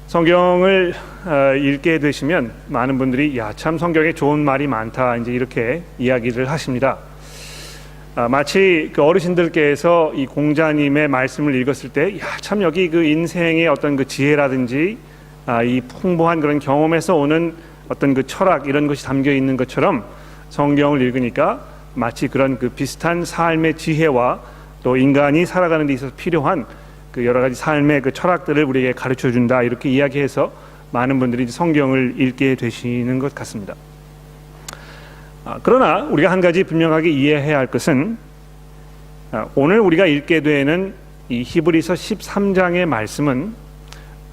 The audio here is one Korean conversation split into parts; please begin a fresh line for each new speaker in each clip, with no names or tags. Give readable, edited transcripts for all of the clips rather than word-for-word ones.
성경을 읽게 되시면 많은 분들이 야, 참 성경에 좋은 말이 많다 이제 이렇게 이야기를 하십니다. 마치 그 어르신들께서 이 공자님의 말씀을 읽었을 때, 야, 참 여기 그 인생의 어떤 그 지혜라든지 이 풍부한 그런 경험에서 오는 어떤 그 철학 이런 것이 담겨 있는 것처럼 성경을 읽으니까 마치 그런 그 비슷한 삶의 지혜와 또 인간이 살아가는 데 있어서 필요한 그 여러 가지 삶의 그 철학들을 우리에게 가르쳐 준다 이렇게 이야기해서 많은 분들이 성경을 읽게 되시는 것 같습니다. 그러나 우리가 한 가지 분명하게 이해해야 할 것은 오늘 우리가 읽게 되는 이 히브리서 13장의 말씀은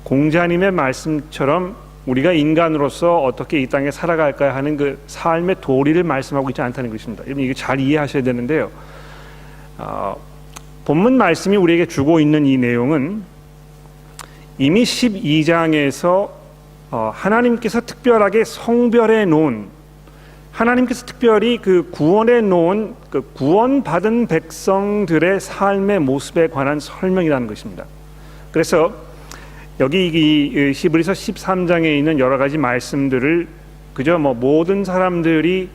공자님의 말씀처럼 우리가 인간으로서 어떻게 이 땅에 살아갈까 하는 그 삶의 도리를 말씀하고 있지 않다는 것입니다. 여러분 이게 잘 이해하셔야 되는데요. 본문 말씀이 우리에게 주고 있는 이 내용은 이미 12장에서 하나님께서 특별하게 성별해 놓은, 하나님께서 특별히 그 구원해 놓은 그 구원받은 백성들의 삶의 모습에 관한 설명이라는 것입니다. 그래서 여기 이 히브리서 13장에 있는 여러 가지 말씀들을 그저 모든 사람들이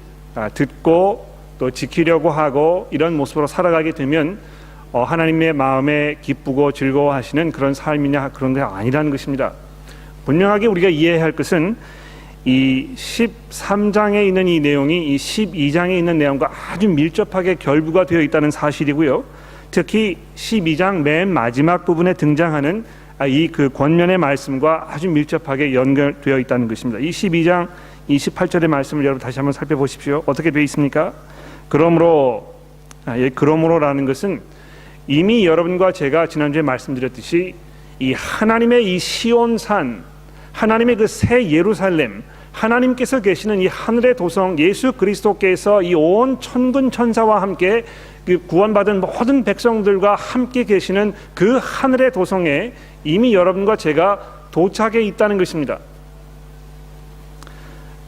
듣고 또 지키려고 하고 이런 모습으로 살아가게 되면 하나님의 마음에 기쁘고 즐거워하시는 그런 삶이냐, 그런 게 아니라는 것입니다. 분명하게 우리가 이해해야 할 것은 이 13장에 있는 이 내용이 이 12장에 있는 내용과 아주 밀접하게 결부가 되어 있다는 사실이고요. 특히 12장 맨 마지막 부분에 등장하는 이 그 권면의 말씀과 아주 밀접하게 연결되어 있다는 것입니다. 이 12장 28절의 말씀을 여러분 다시 한번 살펴보십시오. 어떻게 되어 있습니까? 그러므로라는 것은 이미 여러분과 제가 지난주에 말씀드렸듯이 이 하나님의 이 시온산, 하나님의 그 새 예루살렘, 하나님께서 계시는 이 하늘의 도성 예수 그리스도께서 이 온 천군 천사와 함께 그 구원받은 모든 백성들과 함께 계시는 그 하늘의 도성에 이미 여러분과 제가 도착해 있다는 것입니다.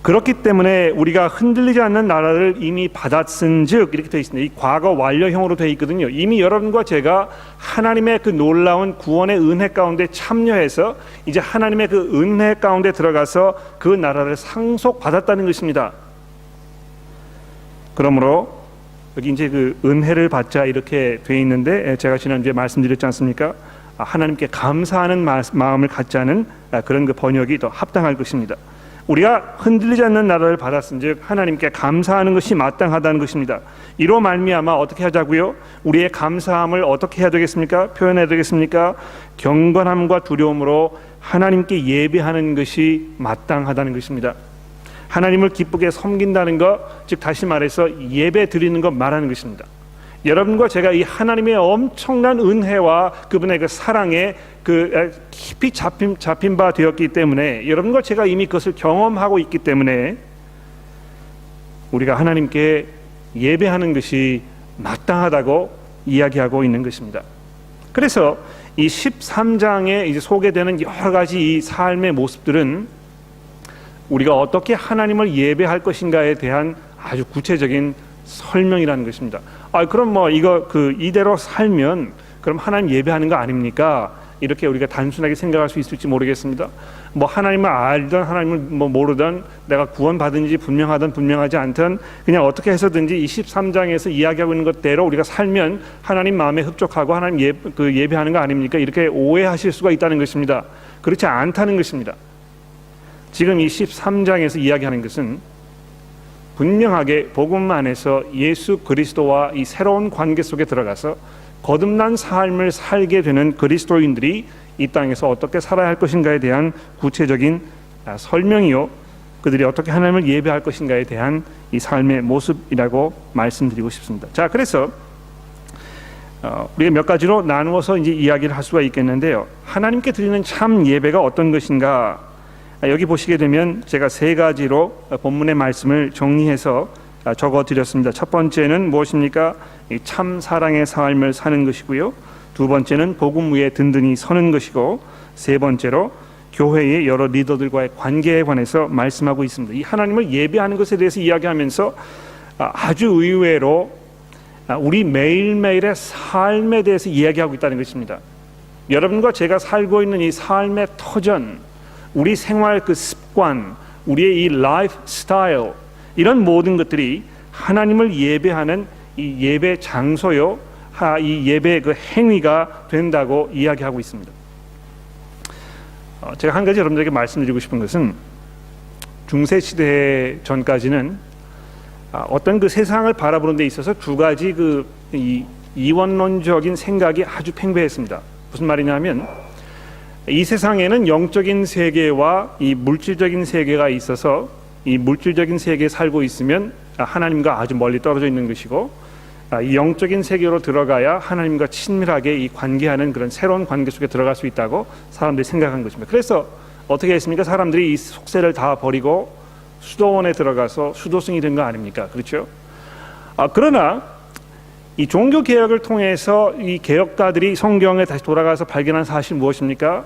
그렇기 때문에 우리가 흔들리지 않는 나라를 이미 받았은즉 이렇게 되어 있습니다. 이 과거 완료형으로 되어 있거든요. 이미 여러분과 제가 하나님의 그 놀라운 구원의 은혜 가운데 참여해서 이제 하나님의 그 은혜 가운데 들어가서 그 나라를 상속받았다는 것입니다. 그러므로 여기 이제 그 은혜를 받자 이렇게 되어 있는데 제가 지난주에 말씀드렸지 않습니까? 하나님께 감사하는 마음을 갖자는 그런 그 번역이 더 합당할 것입니다. 우리가 흔들리지 않는 나라를 받았은즉 하나님께 감사하는 것이 마땅하다는 것입니다. 이로 말미암아 어떻게 하자고요? 우리의 감사함을 어떻게 해야 되겠습니까? 표현해야 되겠습니까? 경건함과 두려움으로 하나님께 예배하는 것이 마땅하다는 것입니다. 하나님을 기쁘게 섬긴다는 것, 즉 다시 말해서 예배 드리는 것 말하는 것입니다. 여러분과 제가 이 하나님의 엄청난 은혜와 그분의 그 사랑에 그 깊이 잡힌 바 되었기 때문에 여러분과 제가 이미 그것을 경험하고 있기 때문에 우리가 하나님께 예배하는 것이 마땅하다고 이야기하고 있는 것입니다. 그래서 이 13장에 이제 소개되는 여러 가지 이 삶의 모습들은 우리가 어떻게 하나님을 예배할 것인가에 대한 아주 구체적인 설명이라는 것입니다. 그럼 이거 이대로 살면 그럼 하나님 예배하는 거 아닙니까? 이렇게 우리가 단순하게 생각할 수 있을지 모르겠습니다. 하나님을 알든 하나님을 모르든 내가 구원받은지 분명하든 분명하지 않든 그냥 어떻게 해서든지 이 13장에서 이야기하고 있는 것대로 우리가 살면 하나님 마음에 흡족하고 하나님 예배하는 거 아닙니까? 이렇게 오해하실 수가 있다는 것입니다. 그렇지 않다는 것입니다. 지금 이 13장에서 이야기하는 것은 분명하게 복음 안에서 예수 그리스도와 이 새로운 관계 속에 들어가서 거듭난 삶을 살게 되는 그리스도인들이 이 땅에서 어떻게 살아야 할 것인가에 대한 구체적인 설명이요, 그들이 어떻게 하나님을 예배할 것인가에 대한 이 삶의 모습이라고 말씀드리고 싶습니다. 자, 그래서 우리가 몇 가지로 나누어서 이제 이야기를 할 수가 있겠는데요. 하나님께 드리는 참 예배가 어떤 것인가? 여기 보시게 되면 제가 세 가지로 본문의 말씀을 정리해서 적어드렸습니다. 첫 번째는 무엇입니까? 참 사랑의 삶을 사는 것이고요. 두 번째는 복음 위에 든든히 서는 것이고, 세 번째로 교회의 여러 리더들과의 관계에 관해서 말씀하고 있습니다. 이 하나님을 예배하는 것에 대해서 이야기하면서 아주 의외로 우리 매일매일의 삶에 대해서 이야기하고 있다는 것입니다. 여러분과 제가 살고 있는 이 삶의 터전, 우리 생활 그 습관, 우리의 이 라이프 스타일, 이런 모든 것들이 하나님을 예배하는 이 예배 장소요, 이 예배 그 행위가 된다고 이야기하고 있습니다. 제가 한 가지 여러분들에게 말씀드리고 싶은 것은, 중세 시대 전까지는 어떤 그 세상을 바라보는 데 있어서 두 가지 그 이원론적인 생각이 아주 팽배했습니다. 무슨 말이냐면, 이 세상에는 영적인 세계와 이 물질적인 세계가 있어서, 이 물질적인 세계에 살고 있으면 하나님과 아주 멀리 떨어져 있는 것이고, 이 영적인 세계로 들어가야 하나님과 친밀하게 이 관계하는 그런 새로운 관계 속에 들어갈 수 있다고 사람들이 생각한 것입니다. 그래서 어떻게 했습니까? 사람들이 이 속세를 다 버리고 수도원에 들어가서 수도승이 된 거 아닙니까? 그렇죠? 그러나 이 종교 개혁을 통해서 이 개혁가들이 성경에 다시 돌아가서 발견한 사실 무엇입니까?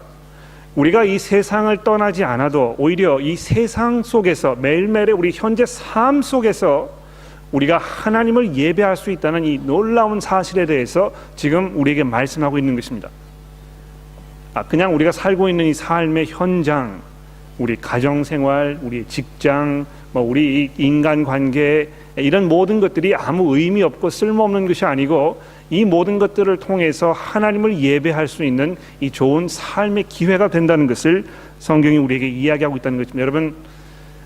우리가 이 세상을 떠나지 않아도 오히려 이 세상 속에서 매일매일의 우리 현재 삶 속에서 우리가 하나님을 예배할 수 있다는 이 놀라운 사실에 대해서 지금 우리에게 말씀하고 있는 것입니다. 그냥 우리가 살고 있는 이 삶의 현장, 우리 가정생활, 우리 직장, 우리 인간관계, 이런 모든 것들이 아무 의미 없고 쓸모없는 것이 아니고, 이 모든 것들을 통해서 하나님을 예배할 수 있는 이 좋은 삶의 기회가 된다는 것을 성경이 우리에게 이야기하고 있다는 것입니다. 여러분,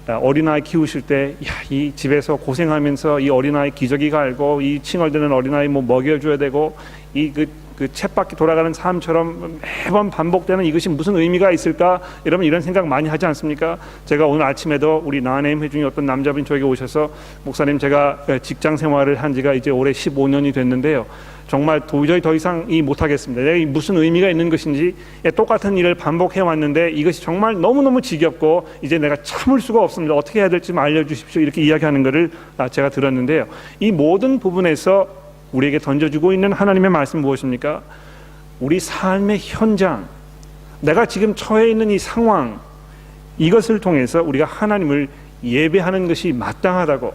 어린아이 키우실 때, 이 집에서 고생하면서 이 어린아이 기저귀 갈고, 이 칭얼대는 어린아이 먹여줘야 되고, 이 그 쳇바퀴 돌아가는 삶처럼 매번 반복되는 이것이 무슨 의미가 있을까? 여러분, 이런 생각 많이 하지 않습니까? 제가 오늘 아침에도 우리 나네임 회중에 어떤 남자분이 저에게 오셔서, 목사님, 제가 직장 생활을 한 지가 이제 올해 15년이 됐는데요, 정말 도저히 더 이상 못하겠습니다. 내가 무슨 의미가 있는 것인지, 똑같은 일을 반복해 왔는데 이것이 정말 너무너무 지겹고 이제 내가 참을 수가 없습니다. 어떻게 해야 될지 좀 알려주십시오. 이렇게 이야기하는 것을 제가 들었는데요, 이 모든 부분에서 우리에게 던져주고 있는 하나님의 말씀은 무엇입니까? 우리 삶의 현장, 내가 지금 처해 있는 이 상황, 이것을 통해서 우리가 하나님을 예배하는 것이 마땅하다고,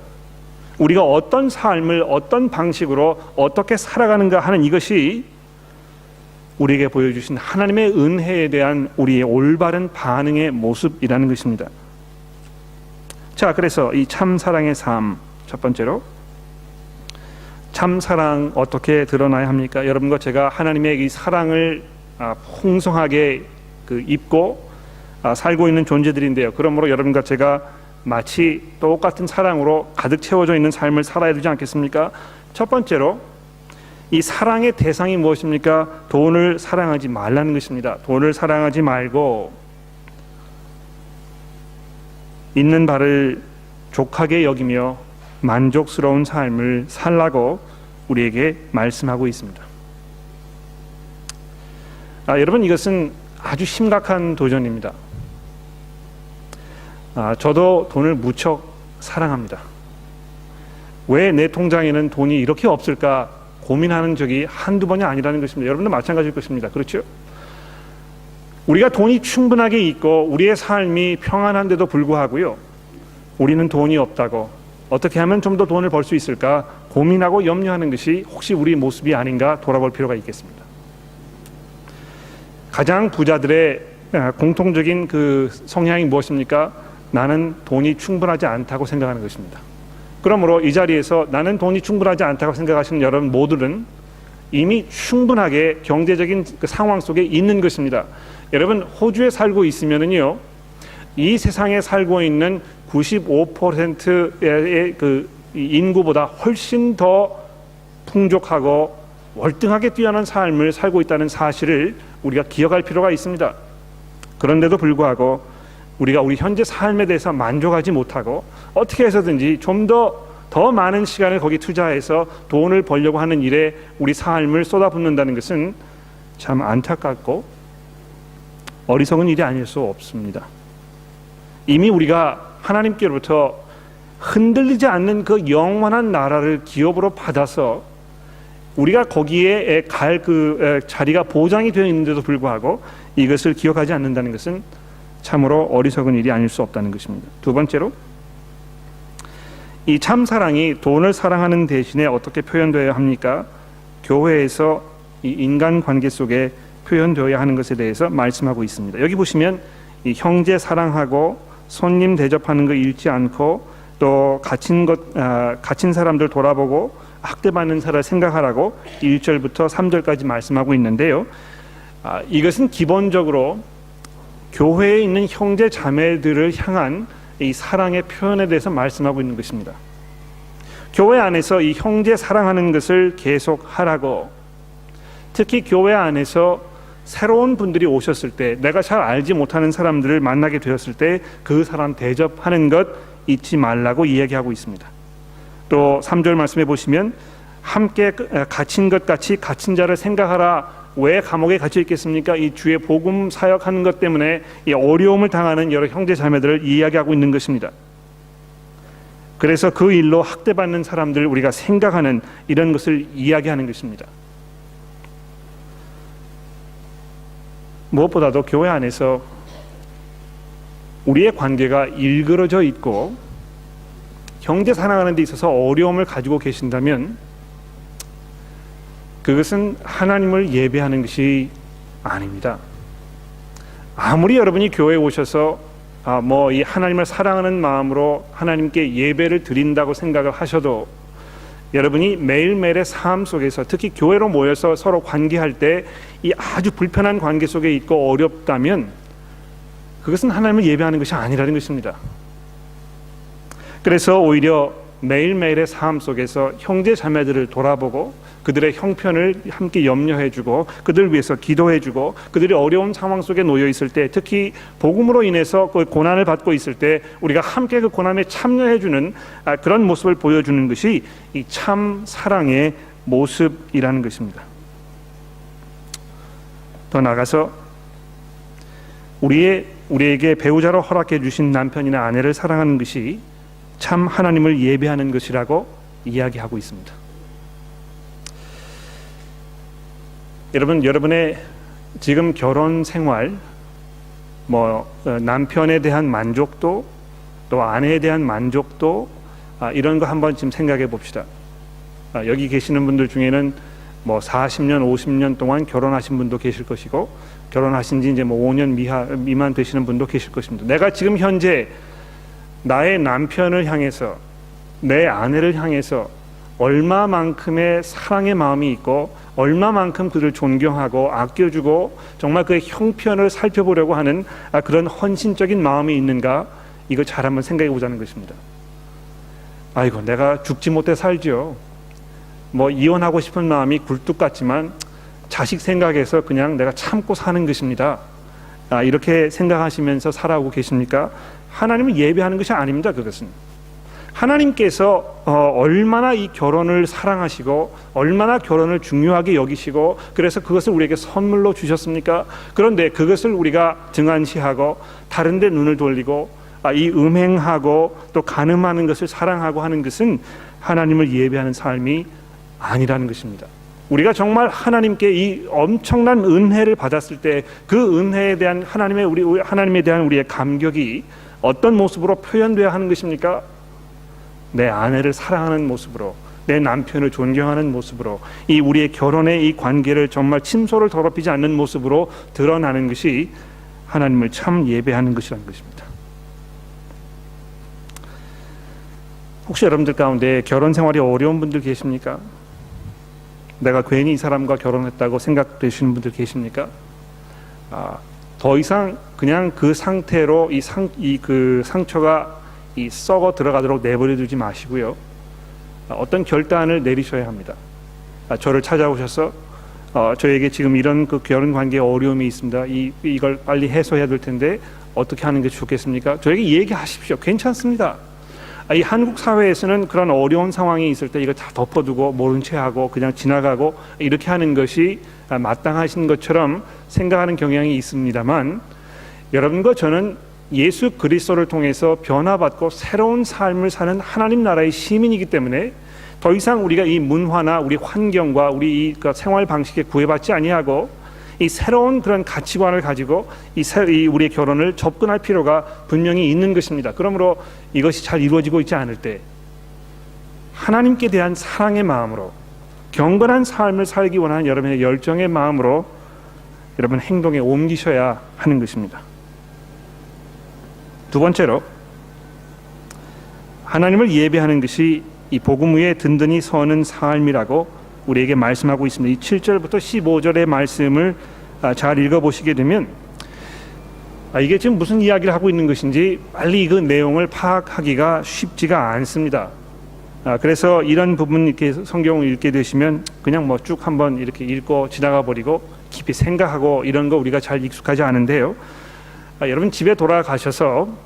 우리가 어떤 삶을 어떤 방식으로 어떻게 살아가는가 하는 이것이 우리에게 보여주신 하나님의 은혜에 대한 우리의 올바른 반응의 모습이라는 것입니다. 자, 그래서 이 참사랑의 삶, 첫 번째로 참사랑 어떻게 드러나야 합니까? 여러분과 제가 하나님의 이 사랑을 풍성하게 입고 살고 있는 존재들인데요, 그러므로 여러분과 제가 마치 똑같은 사랑으로 가득 채워져 있는 삶을 살아야 되지 않겠습니까? 첫 번째로 이 사랑의 대상이 무엇입니까? 돈을 사랑하지 말라는 것입니다. 돈을 사랑하지 말고 있는 바를 족하게 여기며 만족스러운 삶을 살라고 우리에게 말씀하고 있습니다. 여러분, 이것은 아주 심각한 도전입니다. 저도 돈을 무척 사랑합니다. 왜 내 통장에는 돈이 이렇게 없을까 고민하는 적이 한두 번이 아니라는 것입니다. 여러분도 마찬가지일 것입니다. 그렇죠? 우리가 돈이 충분하게 있고 우리의 삶이 평안한데도 불구하고요, 우리는 돈이 없다고, 어떻게 하면 좀 더 돈을 벌 수 있을까 고민하고 염려하는 것이 혹시 우리 모습이 아닌가 돌아볼 필요가 있겠습니다. 가장 부자들의 공통적인 그 성향이 무엇입니까? 나는 돈이 충분하지 않다고 생각하는 것입니다. 그러므로 이 자리에서 나는 돈이 충분하지 않다고 생각하시는 여러분 모두는 이미 충분하게 경제적인 그 상황 속에 있는 것입니다. 여러분, 호주에 살고 있으면은요, 이 세상에 살고 있는 95%의 그 인구보다 훨씬 더 풍족하고 월등하게 뛰어난 삶을 살고 있다는 사실을 우리가 기억할 필요가 있습니다. 그런데도 불구하고 우리가 우리 현재 삶에 대해서 만족하지 못하고 어떻게 해서든지 좀 더 많은 시간을 거기 투자해서 돈을 벌려고 하는 일에 우리 삶을 쏟아붓는다는 것은 참 안타깝고 어리석은 일이 아닐 수 없습니다. 이미 우리가 하나님께로부터 흔들리지 않는 그 영원한 나라를 기업으로 받아서 우리가 거기에 갈 그 자리가 보장이 되어 있는데도 불구하고 이것을 기억하지 않는다는 것은 참으로 어리석은 일이 아닐 수 없다는 것입니다. 두 번째로, 이 참사랑이 돈을 사랑하는 대신에 어떻게 표현되어야 합니까? 교회에서 이 인간관계 속에 표현되어야 하는 것에 대해서 말씀하고 있습니다. 여기 보시면 이 형제 사랑하고 손님 대접하는 거 잃지 않고 또 갇힌 사람들 돌아보고 학대받는 사람을 생각하라고 1절부터 3절까지 말씀하고 있는데요. 이것은 기본적으로 교회에 있는 형제 자매들을 향한 이 사랑의 표현에 대해서 말씀하고 있는 것입니다. 교회 안에서 이 형제 사랑하는 것을 계속 하라고, 특히 교회 안에서 새로운 분들이 오셨을 때, 내가 잘 알지 못하는 사람들을 만나게 되었을 때 그 사람 대접하는 것 잊지 말라고 이야기하고 있습니다. 또 3절 말씀해 보시면 함께 갇힌 것 같이 갇힌 자를 생각하라. 왜 감옥에 갇혀 있겠습니까? 이 주의 복음 사역하는 것 때문에 이 어려움을 당하는 여러 형제 자매들을 이야기하고 있는 것입니다. 그래서 그 일로 학대받는 사람들을 우리가 생각하는 이런 것을 이야기하는 것입니다. 무엇보다도 교회 안에서 우리의 관계가 일그러져 있고 형제 사랑하는 데 있어서 어려움을 가지고 계신다면 그것은 하나님을 예배하는 것이 아닙니다. 아무리 여러분이 교회에 오셔서 이 하나님을 사랑하는 마음으로 하나님께 예배를 드린다고 생각을 하셔도 여러분이 매일매일의 삶 속에서 특히 교회로 모여서 서로 관계할 때 이 아주 불편한 관계 속에 있고 어렵다면 그것은 하나님을 예배하는 것이 아니라는 것입니다. 그래서 오히려 매일매일의 삶 속에서 형제 자매들을 돌아보고 그들의 형편을 함께 염려해주고 그들을 위해서 기도해주고 그들이 어려운 상황 속에 놓여 있을 때, 특히 복음으로 인해서 그 고난을 받고 있을 때 우리가 함께 그 고난에 참여해주는 그런 모습을 보여주는 것이 이 참 사랑의 모습이라는 것입니다. 더 나아가서 우리에게 배우자로 허락해 주신 남편이나 아내를 사랑하는 것이 참 하나님을 예배하는 것이라고 이야기하고 있습니다. 여러분의 지금 결혼 생활, 남편에 대한 만족도, 또 아내에 대한 만족도, 이런 거 한번 지금 생각해 봅시다. 여기 계시는 분들 중에는 40년, 50년 동안 결혼하신 분도 계실 것이고, 결혼하신 지 이제 5년 미만 되시는 분도 계실 것입니다. 내가 지금 현재 나의 남편을 향해서, 내 아내를 향해서 얼마만큼의 사랑의 마음이 있고 얼마만큼 그를 존경하고 아껴주고 정말 그의 형편을 살펴보려고 하는 그런 헌신적인 마음이 있는가, 이거 잘 한번 생각해 보자는 것입니다. 아이고, 내가 죽지 못해 살지요. 이혼하고 싶은 마음이 굴뚝 같지만 자식 생각해서 그냥 내가 참고 사는 것입니다. 이렇게 생각하시면서 살아오고 계십니까? 하나님을 예배하는 것이 아닙니다. 그것은 하나님께서 얼마나 이 결혼을 사랑하시고 얼마나 결혼을 중요하게 여기시고 그래서 그것을 우리에게 선물로 주셨습니까? 그런데 그것을 우리가 등한시하고 다른 데 눈을 돌리고 이 음행하고 또 간음하는 것을 사랑하고 하는 것은 하나님을 예배하는 삶이 아니라는 것입니다. 우리가 정말 하나님께 이 엄청난 은혜를 받았을 때 그 은혜에 대한 하나님에 대한 우리의 감격이 어떤 모습으로 표현되어야 하는 것입니까? 내 아내를 사랑하는 모습으로, 내 남편을 존경하는 모습으로, 이 우리의 결혼의 이 관계를 정말 침소를 더럽히지 않는 모습으로 드러나는 것이 하나님을 참 예배하는 것이라는 것입니다. 혹시 여러분들 가운데 결혼 생활이 어려운 분들 계십니까? 내가 괜히 이 사람과 결혼했다고 생각되시는 분들 계십니까? 더 이상 그냥 그 상태로 그 상처가 썩어 들어가도록 내버려 두지 마시고요. 어떤 결단을 내리셔야 합니다. 저를 찾아오셔서 저에게 지금 이런 그 결혼 관계에 어려움이 있습니다. 이걸 빨리 해소해야 될 텐데 어떻게 하는 게 좋겠습니까? 저에게 얘기하십시오. 괜찮습니다. 이 한국 사회에서는 그런 어려운 상황이 있을 때 이거 다 덮어두고 모른 채 하고 그냥 지나가고 이렇게 하는 것이 마땅하신 것처럼 생각하는 경향이 있습니다만, 여러분과 저는 예수 그리스도를 통해서 변화받고 새로운 삶을 사는 하나님 나라의 시민이기 때문에 더 이상 우리가 이 문화나 우리 환경과 우리 이 생활 방식에 구애받지 아니하고 이 새로운 그런 가치관을 가지고 우리의 결혼을 접근할 필요가 분명히 있는 것입니다. 그러므로 이것이 잘 이루어지고 있지 않을 때 하나님께 대한 사랑의 마음으로 경건한 삶을 살기 원하는 여러분의 열정의 마음으로 여러분 행동에 옮기셔야 하는 것입니다. 두 번째로 하나님을 예배하는 것이 이 복음 위에 든든히 서는 삶이라고 우리에게 말씀하고 있습니다. 이 7절부터 15절의 말씀을 잘 읽어보시게 되면 이게 지금 무슨 이야기를 하고 있는 것인지 빨리 그 내용을 파악하기가 쉽지가 않습니다. 그래서 이런 부분 이렇게 성경을 읽게 되시면 그냥 뭐 쭉 한번 이렇게 읽고 지나가 버리고 깊이 생각하고 이런 거 우리가 잘 익숙하지 않은데요. 여러분 집에 돌아가셔서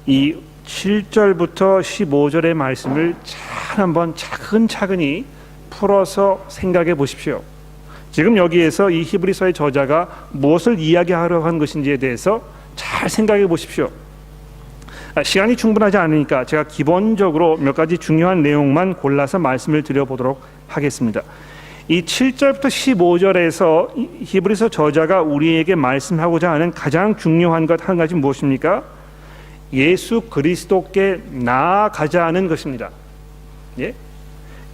이 7절부터 15절의 말씀을 잘 한번 차근차근히 풀어서 생각해 보십시오. 지금 여기에서 이 히브리서의 저자가 무엇을 이야기하려고 한 것인지에 대해서 잘 생각해 보십시오. 시간이 충분하지 않으니까 제가 기본적으로 몇 가지 중요한 내용만 골라서 말씀을 드려보도록 하겠습니다. 이 7절부터 15절에서 히브리서 저자가 우리에게 말씀하고자 하는 가장 중요한 것 한 가지 무엇입니까? 예수 그리스도께 나아가자 하는 것입니다. 예?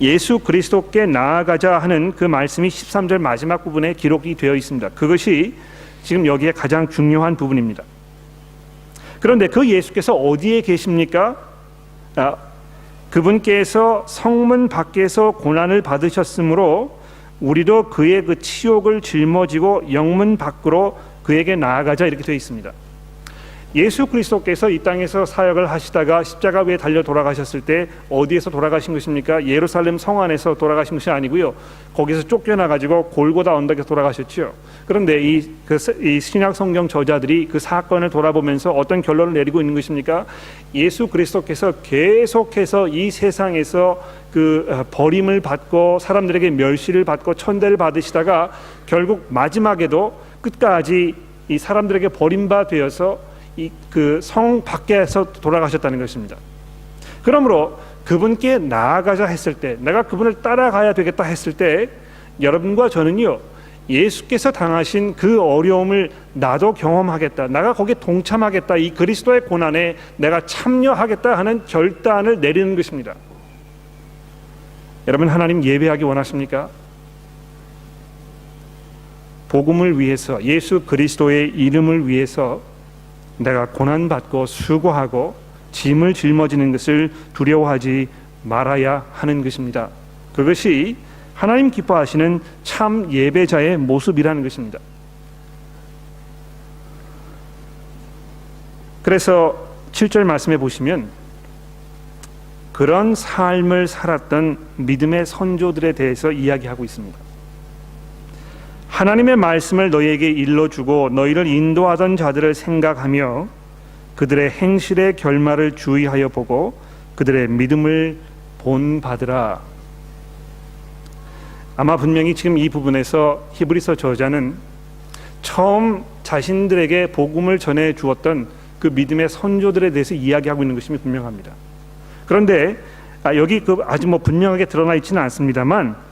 예수 그리스도께 나아가자 하는 그 말씀이 13절 마지막 부분에 기록이 되어 있습니다. 그것이 지금 여기에 가장 중요한 부분입니다. 그런데 그 예수께서 어디에 계십니까? 그분께서 성문 밖에서 고난을 받으셨으므로 우리도 그의 그 치욕을 짊어지고 영문 밖으로 그에게 나아가자 이렇게 되어 있습니다. 예수 그리스도께서 이 땅에서 사역을 하시다가 십자가 위에 달려 돌아가셨을 때 어디에서 돌아가신 것입니까? 예루살렘 성 안에서 돌아가신 것이 아니고요. 거기서 쫓겨나가지고 골고다 언덕에서 돌아가셨죠. 그런데 이 신약 성경 저자들이 그 사건을 돌아보면서 어떤 결론을 내리고 있는 것입니까? 예수 그리스도께서 계속해서 이 세상에서 그 버림을 받고 사람들에게 멸시를 받고 천대를 받으시다가 결국 마지막에도 끝까지 이 사람들에게 버림받아서 그 성 밖에서 돌아가셨다는 것입니다. 그러므로 그분께 나아가자 했을 때, 내가 그분을 따라가야 되겠다 했을 때, 여러분과 저는요, 예수께서 당하신 그 어려움을 나도 경험하겠다, 내가 거기에 동참하겠다, 이 그리스도의 고난에 내가 참여하겠다 하는 결단을 내리는 것입니다. 여러분, 하나님 예배하기 원하십니까? 복음을 위해서, 예수 그리스도의 이름을 위해서 내가 고난받고 수고하고 짐을 짊어지는 것을 두려워하지 말아야 하는 것입니다. 그것이 하나님 기뻐하시는 참 예배자의 모습이라는 것입니다. 그래서 7절 말씀해 보시면 그런 삶을 살았던 믿음의 선조들에 대해서 이야기하고 있습니다. 하나님의 말씀을 너희에게 일러주고 너희를 인도하던 자들을 생각하며 그들의 행실의 결말을 주의하여 보고 그들의 믿음을 본받으라. 아마 분명히 지금 이 부분에서 히브리서 저자는 처음 자신들에게 복음을 전해 주었던 그 믿음의 선조들에 대해서 이야기하고 있는 것이 분명합니다. 그런데 여기 아주 분명하게 드러나 있지는 않습니다만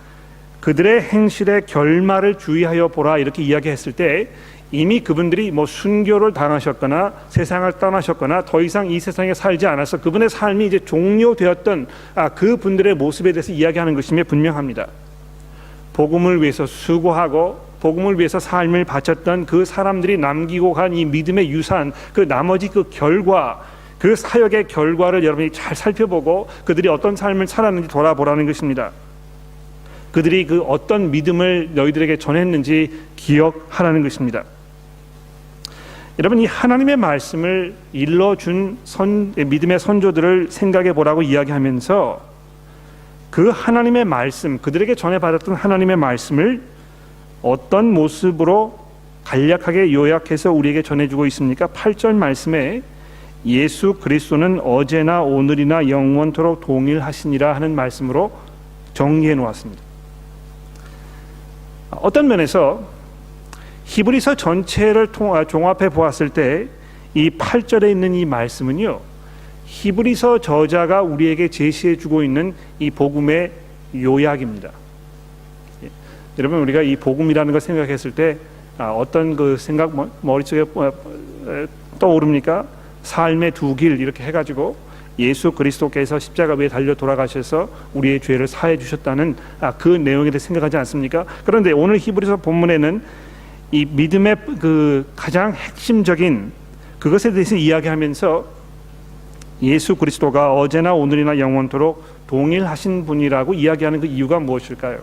그들의 행실의 결말을 주의하여 보라 이렇게 이야기했을 때 이미 그분들이 순교를 당하셨거나 세상을 떠나셨거나 더 이상 이 세상에 살지 않아서 그분의 삶이 이제 종료되었던 그 분들의 모습에 대해서 이야기하는 것임에 분명합니다. 복음을 위해서 수고하고 복음을 위해서 삶을 바쳤던 그 사람들이 남기고 간 이 믿음의 유산, 그 나머지 그 결과, 그 사역의 결과를 여러분이 잘 살펴보고 그들이 어떤 삶을 살았는지 돌아보라는 것입니다. 그들이 그 어떤 믿음을 너희들에게 전했는지 기억하라는 것입니다. 여러분, 이 하나님의 말씀을 일러준 믿음의 선조들을 생각해 보라고 이야기하면서 그 하나님의 말씀, 그들에게 전해받았던 하나님의 말씀을 어떤 모습으로 간략하게 요약해서 우리에게 전해주고 있습니까? 8절 말씀에 예수 그리스도는 어제나 오늘이나 영원토록 동일하시니라 하는 말씀으로 정리해 놓았습니다. 어떤 면에서 히브리서 전체를 종합해 보았을 때 이 8절에 있는 이 말씀은요, 히브리서 저자가 우리에게 제시해 주고 있는 이 복음의 요약입니다. 여러분, 우리가 이 복음이라는 걸 생각했을 때 어떤 그 생각 머릿속에 떠오릅니까? 삶의 두 길 이렇게 해가지고 예수 그리스도께서 십자가 위에 달려 돌아가셔서 우리의 죄를 사해 주셨다는 그 내용에 대해 생각하지 않습니까? 그런데 오늘 히브리서 본문에는 이 믿음의 그 가장 핵심적인 그것에 대해서 이야기하면서 예수 그리스도가 어제나 오늘이나 영원토록 동일하신 분이라고 이야기하는 그 이유가 무엇일까요?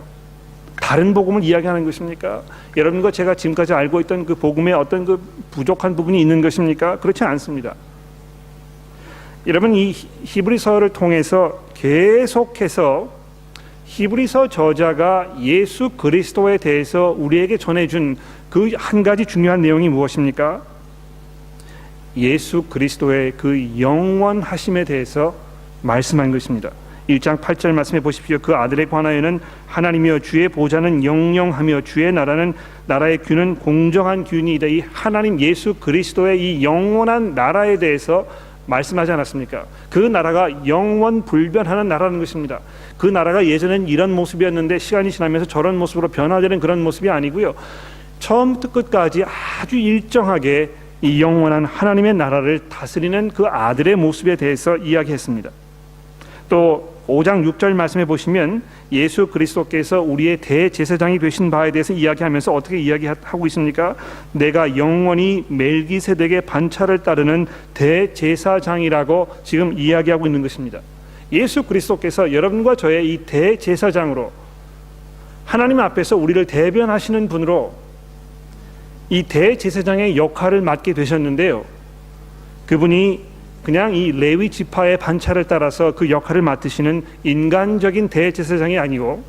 다른 복음을 이야기하는 것입니까? 여러분과 제가 지금까지 알고 있던 그 복음에 어떤 그 부족한 부분이 있는 것입니까? 그렇지 않습니다. 여러분, 이 히브리서를 통해서 계속해서 히브리서 저자가 예수 그리스도에 대해서 우리에게 전해준 그 한 가지 중요한 내용이 무엇입니까? 예수 그리스도의 그 영원하심에 대해서 말씀한 것입니다. 1장 8절 말씀해 보십시오. 그 아들에 관하여는 하나님이여 주의 보좌는 영영하며 주의 나라의 규는 공정한 규이다. 이 하나님 예수 그리스도의 이 영원한 나라에 대해서 말씀하지 않았습니까? 그 나라가 영원 불변하는 나라는 것입니다. 그 나라가 예전엔 이런 모습이었는데 시간이 지나면서 저런 모습으로 변화되는 그런 모습이 아니고요, 처음부터 끝까지 아주 일정하게 이 영원한 하나님의 나라를 다스리는 그 아들의 모습에 대해서 이야기했습니다. 또 5장 6절 말씀해 보시면 예수 그리스도께서 우리의 대제사장이 되신 바에 대해서 이야기하면서 어떻게 이야기하고 있습니까? 내가 영원히 멜기세덱의 반차를 따르는 대제사장이라고 지금 이야기하고 있는 것입니다. 예수 그리스도께서 여러분과 저의 이 대제사장으로 하나님 앞에서 우리를 대변하시는 분으로 이 대제사장의 역할을 맡게 되셨는데요, 그분이 그냥 이 레위 지파의 반차를 따라서 그 역할을 맡으시는 인간적인 대제사장이 아니고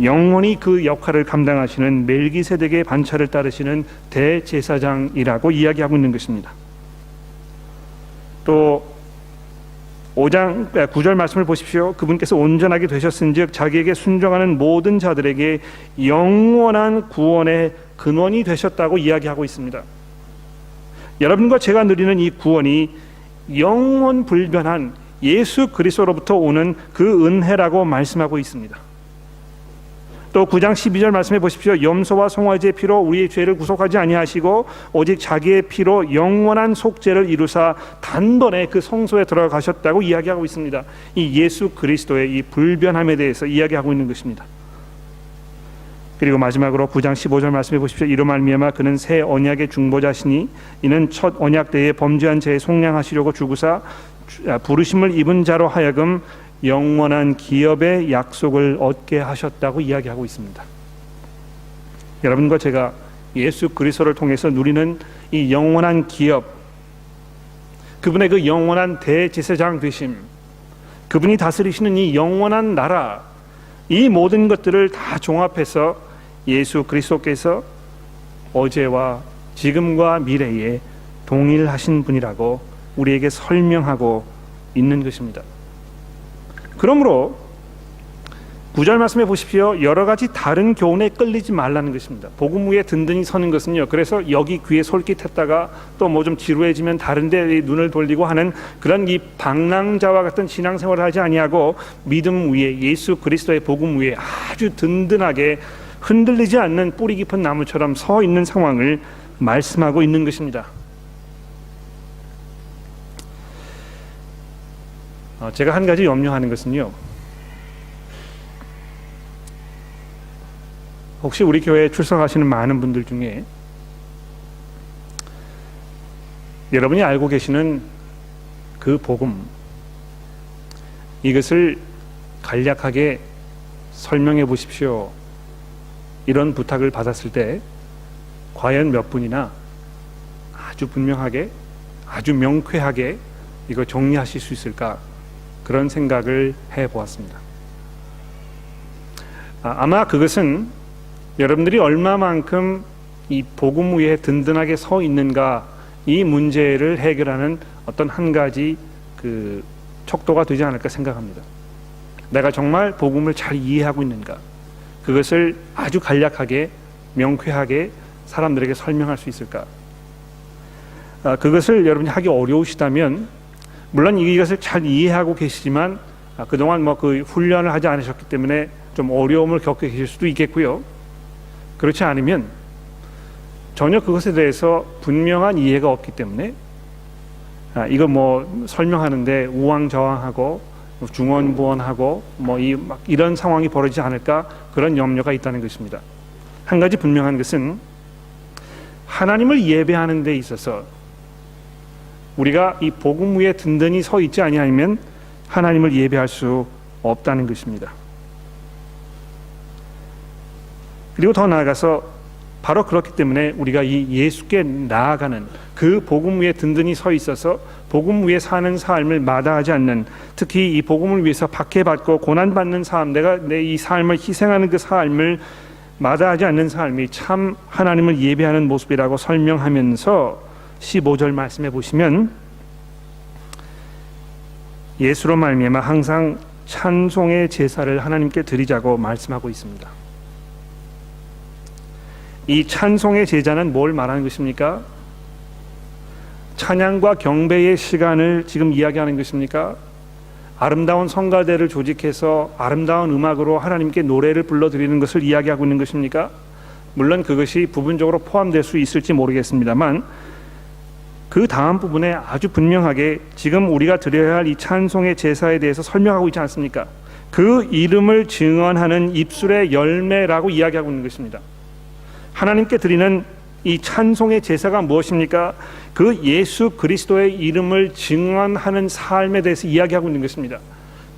영원히 그 역할을 감당하시는 멜기세덱의 반차를 따르시는 대제사장이라고 이야기하고 있는 것입니다. 또 5장 9절 말씀을 보십시오. 그분께서 온전하게 되셨은즉 자기에게 순종하는 모든 자들에게 영원한 구원의 근원이 되셨다고 이야기하고 있습니다. 여러분과 제가 누리는 이 구원이 영원 불변한 예수 그리스도로부터 오는 그 은혜라고 말씀하고 있습니다. 또 9장 12절 말씀해 보십시오. 염소와 송아지의 피로 우리의 죄를 구속하지 아니하시고 오직 자기의 피로 영원한 속죄를 이루사 단번에 그 성소에 들어가셨다고 이야기하고 있습니다. 이 예수 그리스도의 이 불변함에 대해서 이야기하고 있는 것입니다. 그리고 마지막으로 9장 15절 말씀해 보십시오. 이로 말미암아 그는 새 언약의 중보자시니 이는 첫 언약 때에 범죄한 죄에 속량하시려고 주구사 부르심을 입은 자로 하여금 영원한 기업의 약속을 얻게 하셨다고 이야기하고 있습니다. 여러분과 제가 예수 그리스도를 통해서 누리는 이 영원한 기업, 그분의 그 영원한 대제사장 되심, 그분이 다스리시는 이 영원한 나라, 이 모든 것들을 다 종합해서 예수 그리스도께서 어제와 지금과 미래에 동일하신 분이라고 우리에게 설명하고 있는 것입니다. 그러므로 9절 말씀해 보십시오. 여러 가지 다른 교훈에 끌리지 말라는 것입니다. 복음 위에 든든히 서는 것은요, 그래서 여기 귀에 솔깃했다가 또 뭐 좀 지루해지면 다른 데 눈을 돌리고 하는 그런 이 방랑자와 같은 신앙생활을 하지 아니하고 믿음 위에 예수 그리스도의 복음 위에 아주 든든하게 흔들리지 않는 뿌리 깊은 나무처럼 서 있는 상황을 말씀하고 있는 것입니다. 제가 한 가지 염려하는 것은요, 혹시 우리 교회에 출석하시는 많은 분들 중에 여러분이 알고 계시는 그 복음, 이것을 간략하게 설명해 보십시오, 이런 부탁을 받았을 때 과연 몇 분이나 아주 분명하게, 아주 명쾌하게 이거 정리하실 수 있을까, 그런 생각을 해보았습니다. 아마 그것은 여러분들이 얼마만큼 이 복음 위에 든든하게 서 있는가, 이 문제를 해결하는 어떤 한 가지 그 척도가 되지 않을까 생각합니다. 내가 정말 복음을 잘 이해하고 있는가, 그것을 아주 간략하게 명쾌하게 사람들에게 설명할 수 있을까. 그것을 여러분이 하기 어려우시다면 물론 이것을 잘 이해하고 계시지만 그동안 뭐 그 훈련을 하지 않으셨기 때문에 좀 어려움을 겪게 계실 수도 있겠고요. 그렇지 않으면 전혀 그것에 대해서 분명한 이해가 없기 때문에 이거 뭐 설명하는데 우왕좌왕하고 중언부언하고 뭐 이런 상황이 벌어지지 않을까, 그런 염려가 있다는 것입니다. 한 가지 분명한 것은 하나님을 예배하는 데 있어서 우리가 이 복음 위에 든든히 서 있지 아니하면 하나님을 예배할 수 없다는 것입니다. 그리고 더 나아가서 바로 그렇기 때문에 우리가 이 예수께 나아가는 그 복음 위에 든든히 서 있어서 복음 위에 사는 삶을 마다하지 않는, 특히 이 복음을 위해서 박해받고 고난받는 삶, 내가 내 이 삶을 희생하는 그 삶을 마다하지 않는 삶이 참 하나님을 예배하는 모습이라고 설명하면서 15절 말씀해 보시면 예수로 말미암아 항상 찬송의 제사를 하나님께 드리자고 말씀하고 있습니다. 이 찬송의 제자는 뭘 말하는 것입니까? 찬양과 경배의 시간을 지금 이야기하는 것입니까? 아름다운 성가대를 조직해서 아름다운 음악으로 하나님께 노래를 불러드리는 것을 이야기하고 있는 것입니까? 물론 그것이 부분적으로 포함될 수 있을지 모르겠습니다만 그 다음 부분에 아주 분명하게 지금 우리가 드려야 할 이 찬송의 제사에 대해서 설명하고 있지 않습니까? 그 이름을 증언하는 입술의 열매라고 이야기하고 있는 것입니다. 하나님께 드리는 이 찬송의 제사가 무엇입니까? 그 예수 그리스도의 이름을 증언하는 삶에 대해서 이야기하고 있는 것입니다.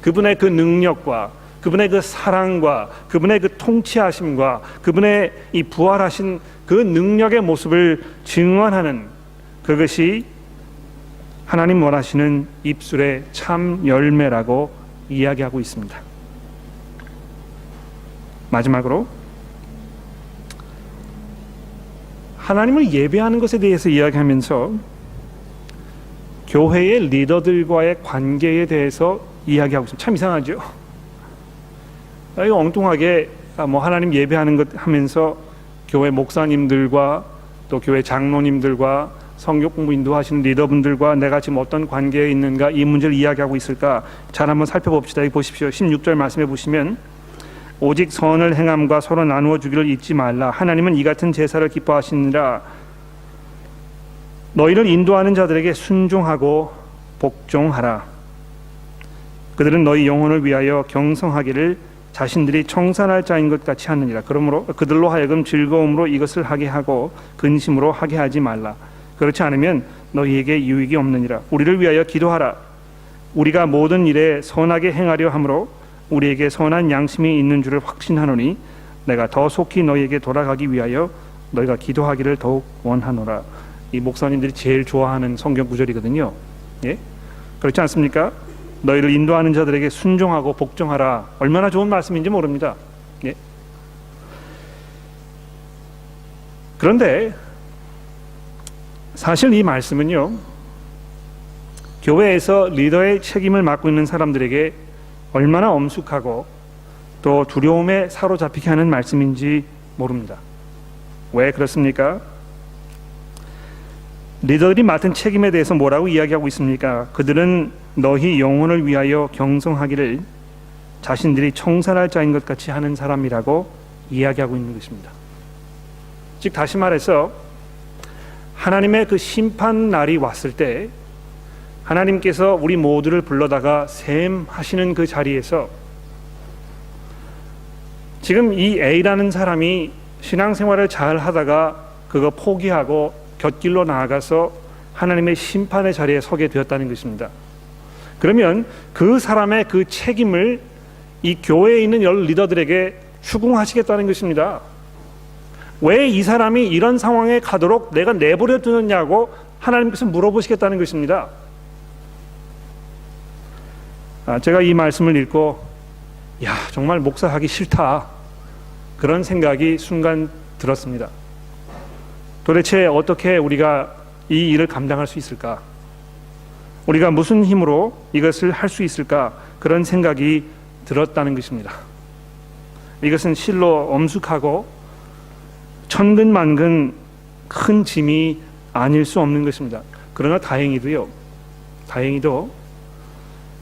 그분의 그 능력과 그분의 그 사랑과 그분의 그 통치하심과 그분의 이 부활하신 그 능력의 모습을 증언하는, 그것이 하나님 원하시는 입술의 참 열매라고 이야기하고 있습니다. 마지막으로 하나님을 예배하는 것에 대해서 이야기하면서 교회의 리더들과의 관계에 대해서 이야기하고 있습니다. 참 이상하죠? 이거 엉뚱하게 하나님 예배하는 것 하면서 교회 목사님들과 또 교회 장로님들과 성경 공부 인도하시는 리더분들과 내가 지금 어떤 관계에 있는가, 이 문제를 이야기하고 있을까? 잘 한번 살펴봅시다. 여기 보십시오. 16절 말씀해 보시면 오직 선을 행함과 서로 나누어 주기를 잊지 말라. 하나님은 이 같은 제사를 기뻐하시느니라. 너희를 인도하는 자들에게 순종하고 복종하라. 그들은 너희 영혼을 위하여 경성하기를 자신들이 청산할 자인 것 같이 하느니라. 그러므로 그들로 하여금 즐거움으로 이것을 하게 하고 근심으로 하게 하지 말라. 그렇지 않으면 너희에게 유익이 없느니라. 우리를 위하여 기도하라. 우리가 모든 일에 선하게 행하려 함으로 우리에게 선한 양심이 있는 줄을 확신하노니 내가 더 속히 너희에게 돌아가기 위하여 너희가 기도하기를 더욱 원하노라. 이 목사님들이 제일 좋아하는 성경 구절이거든요. 예? 그렇지 않습니까? 너희를 인도하는 자들에게 순종하고 복종하라. 얼마나 좋은 말씀인지 모릅니다. 예? 그런데 사실 이 말씀은요, 교회에서 리더의 책임을 맡고 있는 사람들에게 얼마나 엄숙하고 또 두려움에 사로잡히게 하는 말씀인지 모릅니다. 왜 그렇습니까? 리더들이 맡은 책임에 대해서 뭐라고 이야기하고 있습니까? 그들은 너희 영혼을 위하여 경성하기를 자신들이 청산할 자인 것 같이 하는 사람이라고 이야기하고 있는 것입니다. 즉 다시 말해서 하나님의 그 심판 날이 왔을 때 하나님께서 우리 모두를 불러다가 셈하시는 그 자리에서 지금 이 A라는 사람이 신앙생활을 잘 하다가 그거 포기하고 곁길로 나아가서 하나님의 심판의 자리에 서게 되었다는 것입니다. 그러면 그 사람의 그 책임을 이 교회에 있는 여러 리더들에게 추궁하시겠다는 것입니다. 왜 이 사람이 이런 상황에 가도록 내가 내버려 두느냐고 하나님께서 물어보시겠다는 것입니다. 제가 이 말씀을 읽고 정말 목사하기 싫다, 그런 생각이 순간 들었습니다. 도대체 어떻게 우리가 이 일을 감당할 수 있을까? 우리가 무슨 힘으로 이것을 할 수 있을까? 그런 생각이 들었다는 것입니다. 이것은 실로 엄숙하고 천근만근 큰 짐이 아닐 수 없는 것입니다. 그러나 다행히도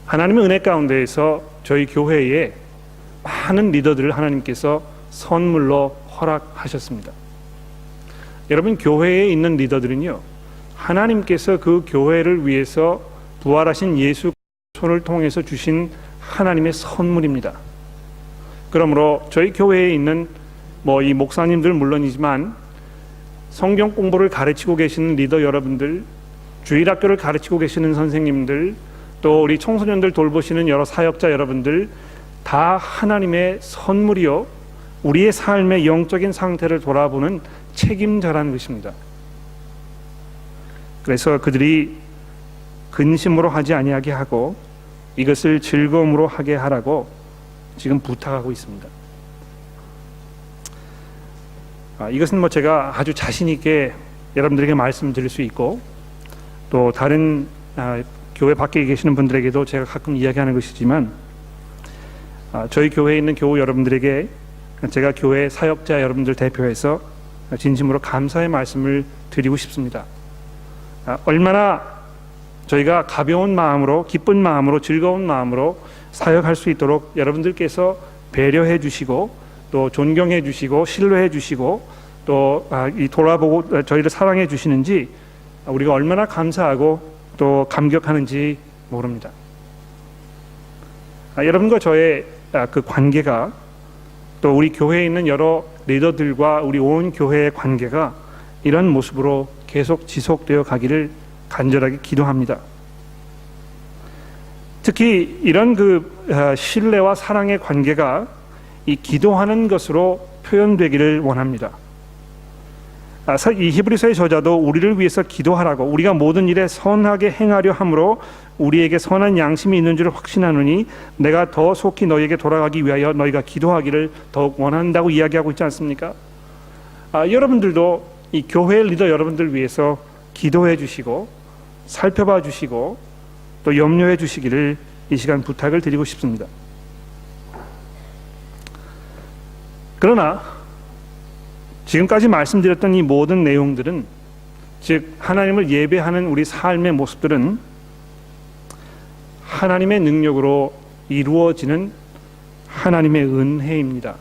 하나님의 은혜 가운데에서 저희 교회에 많은 리더들을 하나님께서 선물로 허락하셨습니다. 여러분, 교회에 있는 리더들은요, 하나님께서 그 교회를 위해서 부활하신 예수 손을 통해서 주신 하나님의 선물입니다. 그러므로 저희 교회에 있는 이 목사님들 물론이지만 성경 공부를 가르치고 계시는 리더 여러분들, 주일학교를 가르치고 계시는 선생님들, 또 우리 청소년들 돌보시는 여러 사역자 여러분들, 다 하나님의 선물이요, 우리의 삶의 영적인 상태를 돌아보는 책임자라는 것입니다. 그래서 그들이 근심으로 하지 아니하게 하고 이것을 즐거움으로 하게 하라고 지금 부탁하고 있습니다. 이것은 제가 아주 자신 있게 여러분들에게 말씀드릴 수 있고, 또 다른 교회 밖에 계시는 분들에게도 제가 가끔 이야기하는 것이지만, 저희 교회에 있는 교우 여러분들에게 제가 교회 사역자 여러분들 대표해서 진심으로 감사의 말씀을 드리고 싶습니다. 얼마나 저희가 가벼운 마음으로, 기쁜 마음으로, 즐거운 마음으로 사역할 수 있도록 여러분들께서 배려해 주시고, 또 존경해 주시고, 신뢰해 주시고, 또 돌아보고 저희를 사랑해 주시는지 우리가 얼마나 감사하고 또 감격하는지 모릅니다. 여러분과 저의 그 관계가, 또 우리 교회에 있는 여러 리더들과 우리 온 교회의 관계가 이런 모습으로 계속 지속되어 가기를 간절하게 기도합니다. 특히 이런 신뢰와 사랑의 관계가 이 기도하는 것으로 표현되기를 원합니다. 이 히브리서의 저자도 우리를 위해서 기도하라고, 우리가 모든 일에 선하게 행하려 함으로 우리에게 선한 양심이 있는 줄 확신하노니 내가 더 속히 너희에게 돌아가기 위하여 너희가 기도하기를 더욱 원한다고 이야기하고 있지 않습니까? 여러분들도 이 교회 리더 여러분들 위해서 기도해 주시고, 살펴봐 주시고, 또 염려해 주시기를 이 시간 부탁을 드리고 싶습니다. 그러나 지금까지 말씀드렸던 이 모든 내용들은, 즉 하나님을 예배하는 우리 삶의 모습들은 하나님의 능력으로 이루어지는 하나님의 은혜입니다.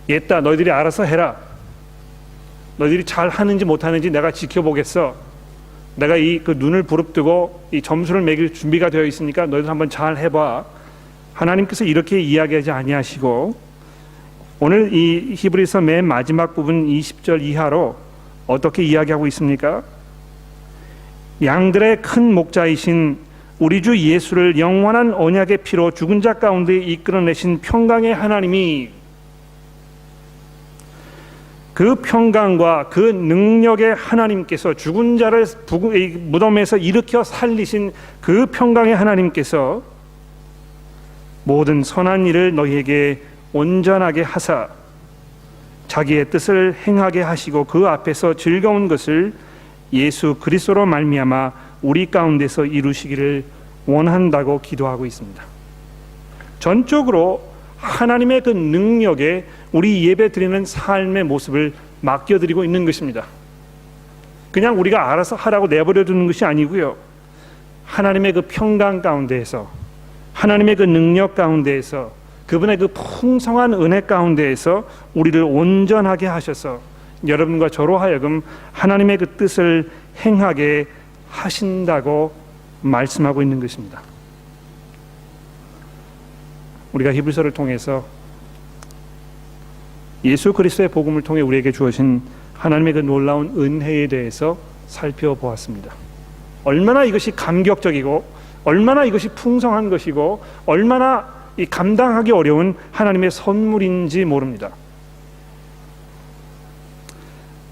옛다, 너희들이 알아서 해라. 너희들이 잘 하는지 못하는지 내가 지켜보겠어. 내가 그 눈을 부릅뜨고 이 점수를 매길 준비가 되어 있으니까 너희들 한번 잘 해봐. 하나님께서 이렇게 이야기하지 아니하시고, 오늘 이 히브리서 맨 마지막 부분 20절 이하로 어떻게 이야기하고 있습니까? 양들의 큰 목자이신 우리 주 예수를 영원한 언약의 피로 죽은 자 가운데 이끌어내신 평강의 하나님이, 그 평강과 그 능력의 하나님께서, 죽은 자를 무덤에서 일으켜 살리신 그 평강의 하나님께서 모든 선한 일을 너희에게 온전하게 하사 자기의 뜻을 행하게 하시고 그 앞에서 즐거운 것을 예수 그리스도로 말미암아 우리 가운데서 이루시기를 원한다고 기도하고 있습니다. 전적으로 하나님의 그 능력에 우리 예배드리는 삶의 모습을 맡겨드리고 있는 것입니다. 그냥 우리가 알아서 하라고 내버려 두는 것이 아니고요, 하나님의 그 평강 가운데에서, 하나님의 그 능력 가운데에서, 그분의 그 풍성한 은혜 가운데에서 우리를 온전하게 하셔서 여러분과 저로 하여금 하나님의 그 뜻을 행하게 하신다고 말씀하고 있는 것입니다. 우리가 히브리서를 통해서 예수 그리스도의 복음을 통해 우리에게 주어진 하나님의 그 놀라운 은혜에 대해서 살펴보았습니다. 얼마나 이것이 감격적이고, 얼마나 이것이 풍성한 것이고, 얼마나 이 감당하기 어려운 하나님의 선물인지 모릅니다.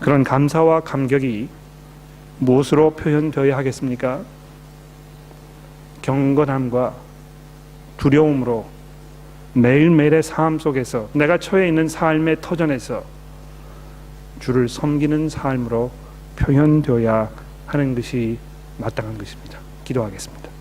그런 감사와 감격이 무엇으로 표현되어야 하겠습니까? 경건함과 두려움으로 매일매일의 삶 속에서, 내가 처해 있는 삶의 터전에서 주를 섬기는 삶으로 표현되어야 하는 것이 마땅한 것입니다. 기도하겠습니다.